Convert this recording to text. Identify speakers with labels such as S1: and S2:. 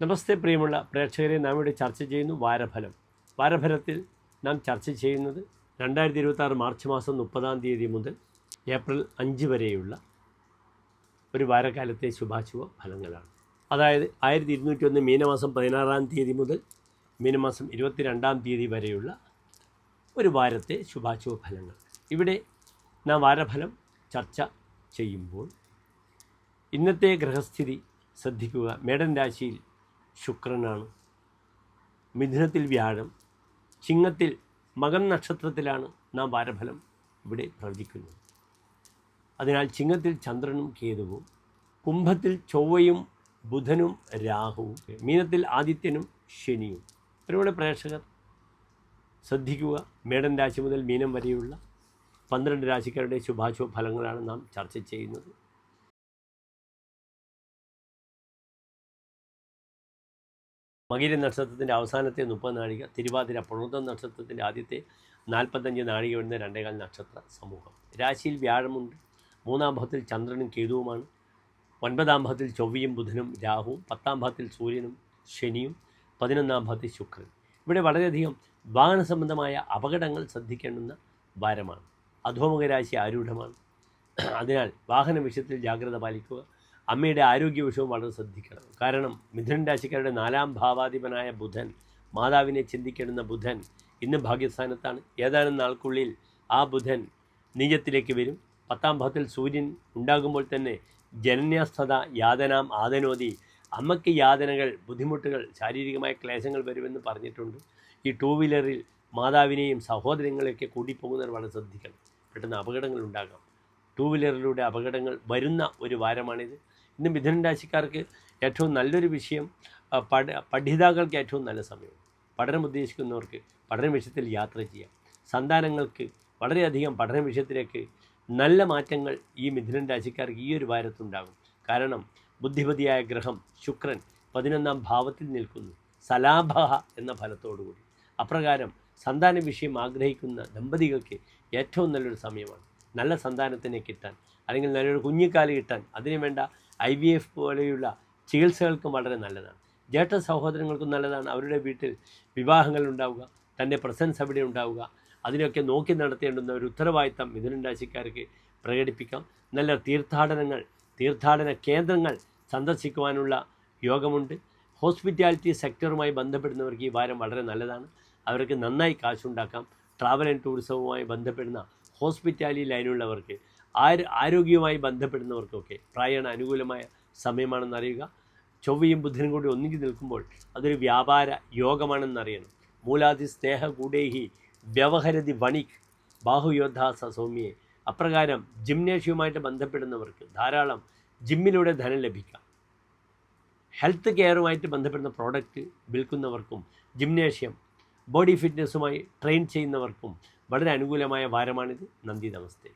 S1: നമസ്തേ പ്രിയമുള്ള പ്രേക്ഷകരെ, നാം ഇവിടെ ചർച്ച ചെയ്യുന്നു വാരഫലം. വാരഫലത്തിൽ നാം ചർച്ച ചെയ്യുന്നത് 2026 മാർച്ച് മാസം 30 മുതൽ ഏപ്രിൽ 5 വരെയുള്ള ഒരു വാരകാലത്തെ ശുഭാശുഭ ഫലങ്ങളാണ്. അതായത് 1201 മീനമാസം 16 മുതൽ മീനമാസം 22 വരെയുള്ള ഒരു വാരത്തെ ശുഭാശുഭ ഫലങ്ങൾ. ഇവിടെ നാം വാരഫലം ചർച്ച ചെയ്യുമ്പോൾ ഇന്നത്തെ ഗ്രഹസ്ഥിതി ശ്രദ്ധിക്കുക. മേടൻ രാശിയിൽ ശുക്രനാണ്, മിഥുനത്തിൽ വ്യാഴം, ചിങ്ങത്തിൽ മകൻ നക്ഷത്രത്തിലാണ് നാം വാരഫലം ഇവിടെ പ്രവചിക്കുന്നത്. അതിനാൽ ചിങ്ങത്തിൽ ചന്ദ്രനും കേതുവും, കുംഭത്തിൽ ചൊവ്വയും ബുധനും രാഹുവും, മീനത്തിൽ ആദിത്യനും ശനിയും. ഒരുപാട് പ്രേക്ഷകർ ശ്രദ്ധിക്കുക. മേടൻ രാശി മുതൽ മീനം വരെയുള്ള 12 രാശിക്കാരുടെ ശുഭാശുഭ ഫലങ്ങളാണ് നാം ചർച്ച ചെയ്യുന്നത്. മകീര നക്ഷത്രത്തിൻ്റെ അവസാനത്തെ 30 നാഴിക, തിരുവാതിര പുണർതം നക്ഷത്രത്തിൻ്റെ ആദ്യത്തെ 45 നാഴിക വരുന്ന 2.25 നക്ഷത്ര സമൂഹം. രാശിയിൽ വ്യാഴമുണ്ട്, 3-ാം ഭാവത്തിൽ ചന്ദ്രനും കേതുവുമാണ്, 9-ാം ഭാവത്തിൽ ചൊവ്വയും ബുധനും രാഹുവും, 10-ാം ഭാവത്തിൽ സൂര്യനും ശനിയും, 11-ാം ഭാവത്തിൽ ശുക്രൻ. ഇവിടെ വളരെയധികം വാഹന സംബന്ധമായ അപകടങ്ങൾ ശ്രദ്ധിക്കേണ്ടുന്ന വാരമാണ്. അധോമുഖ രാശി ആരൂഢമാണ്. അതിനാൽ വാഹന വിഷയത്തിൽ ജാഗ്രത പാലിക്കുക. അമ്മയുടെ ആരോഗ്യ വിഷയവും വളരെ ശ്രദ്ധിക്കണം. കാരണം മിഥുന രാശിക്കാരുടെ 4-ാം ഭാവാധിപനായ ബുധൻ, മാതാവിനെ ചിന്തിക്കേണ്ടുന്ന ബുധൻ ഇന്ന് ഭാഗ്യസ്ഥാനത്താണ്. ഏതാനും നാൾക്കുള്ളിൽ ആ ബുധൻ നീചത്തിലേക്ക് വരും. 10-ാം ഭാവത്തിൽ സൂര്യൻ ഉണ്ടാകുമ്പോൾ തന്നെ ജനന്യസ്ഥത യാതനാം ആദനോതി, അമ്മയ്ക്ക് യാതനകൾ, ബുദ്ധിമുട്ടുകൾ, ശാരീരികമായ ക്ലേശങ്ങൾ വരുമെന്ന് പറഞ്ഞിട്ടുണ്ട്. ഈ 2 വീലറിൽ മാതാവിനെയും സഹോദരങ്ങളെയൊക്കെ കൂട്ടിപ്പോകുന്നവർ വളരെ ശ്രദ്ധിക്കണം. പെട്ടെന്ന് അപകടങ്ങൾ ഉണ്ടാകാം. 2 വീലറിലൂടെ അപകടങ്ങൾ വരുന്ന ഒരു വാരമാണിത്. ഇന്ന് മിഥുന രാശിക്കാർക്ക് ഏറ്റവും നല്ലൊരു വിഷയം, പഠിതാക്കൾക്ക് ഏറ്റവും നല്ല സമയം. പഠനം ഉദ്ദേശിക്കുന്നവർക്ക് പഠന വിഷയത്തിൽ യാത്ര ചെയ്യാം. സന്താനങ്ങൾക്ക് വളരെയധികം പഠന വിഷയത്തിലേക്ക് നല്ല മാറ്റങ്ങൾ ഈ മിഥുന രാശിക്കാർക്ക് ഈ ഒരു വാരത്തുണ്ടാകും. കാരണം ബുദ്ധിപതിയായ ഗ്രഹം ശുക്രൻ 11-ാം ഭാവത്തിൽ നിൽക്കുന്നു, സലാഭ എന്ന ഫലത്തോടുകൂടി. അപ്രകാരം സന്താന വിഷയം ആഗ്രഹിക്കുന്ന ദമ്പതികൾക്ക് ഏറ്റവും നല്ലൊരു സമയമാണ്. നല്ല സന്താനത്തിനെ കിട്ടാൻ, അല്ലെങ്കിൽ നല്ലൊരു കുഞ്ഞിക്കാല് കിട്ടാൻ, അതിനു വേണ്ട IVF പോലെയുള്ള ചികിത്സകൾക്കും വളരെ നല്ലതാണ്. ജ്യേഷ്ഠ സഹോദരങ്ങൾക്കും നല്ലതാണ്. അവരുടെ വീട്ടിൽ വിവാഹങ്ങൾ ഉണ്ടാവുക, തൻ്റെ പ്രസൻസ് അവിടെ ഉണ്ടാവുക, അതിനൊക്കെ നോക്കി നടത്തേണ്ടുന്ന ഒരു ഉത്തരവാദിത്തം മിഥുന രാശിക്കാർക്ക് പ്രകടിപ്പിക്കാം. നല്ല തീർത്ഥാടന കേന്ദ്രങ്ങൾ സന്ദർശിക്കുവാനുള്ള യോഗമുണ്ട്. ഹോസ്പിറ്റാലിറ്റി സെക്ടറുമായി ബന്ധപ്പെടുന്നവർക്ക് ഈ വാരം വളരെ നല്ലതാണ്. അവർക്ക് നന്നായി കാശുണ്ടാക്കാം. ട്രാവൽ ആൻഡ് ടൂറിസവുമായി ബന്ധപ്പെടുന്ന ഹോസ്പിറ്റാലിറ്റി ലൈനുള്ളവർക്ക്, ആരോഗ്യവുമായി ബന്ധപ്പെടുന്നവർക്കൊക്കെ പ്രായണ അനുകൂലമായ സമയമാണെന്നറിയുക. ചൊവ്വയും ബുധനും കൂടി ഒന്നിച്ചു നിൽക്കുമ്പോൾ അതൊരു വ്യാപാര യോഗമാണെന്നറിയണം. മൂലാദി സ്നേഹ കൂടേഹി വ്യവഹരതി വണിക് ബാഹുയോദ്ധാസ സൗമ്യേ. അപ്രകാരം ജിംനേഷ്യവുമായിട്ട് ബന്ധപ്പെടുന്നവർക്ക് ധാരാളം ജിമ്മിലൂടെ ധനം ലഭിക്കാം. ഹെൽത്ത് കെയറുമായിട്ട് ബന്ധപ്പെടുന്ന പ്രോഡക്റ്റ് വിൽക്കുന്നവർക്കും ജിംനേഷ്യം, ബോഡി ഫിറ്റ്നസ്സുമായി ട്രെയിൻ ചെയ്യുന്നവർക്കും വളരെ അനുകൂലമായ വാരമാണിത്. നന്ദി, നമസ്തേ.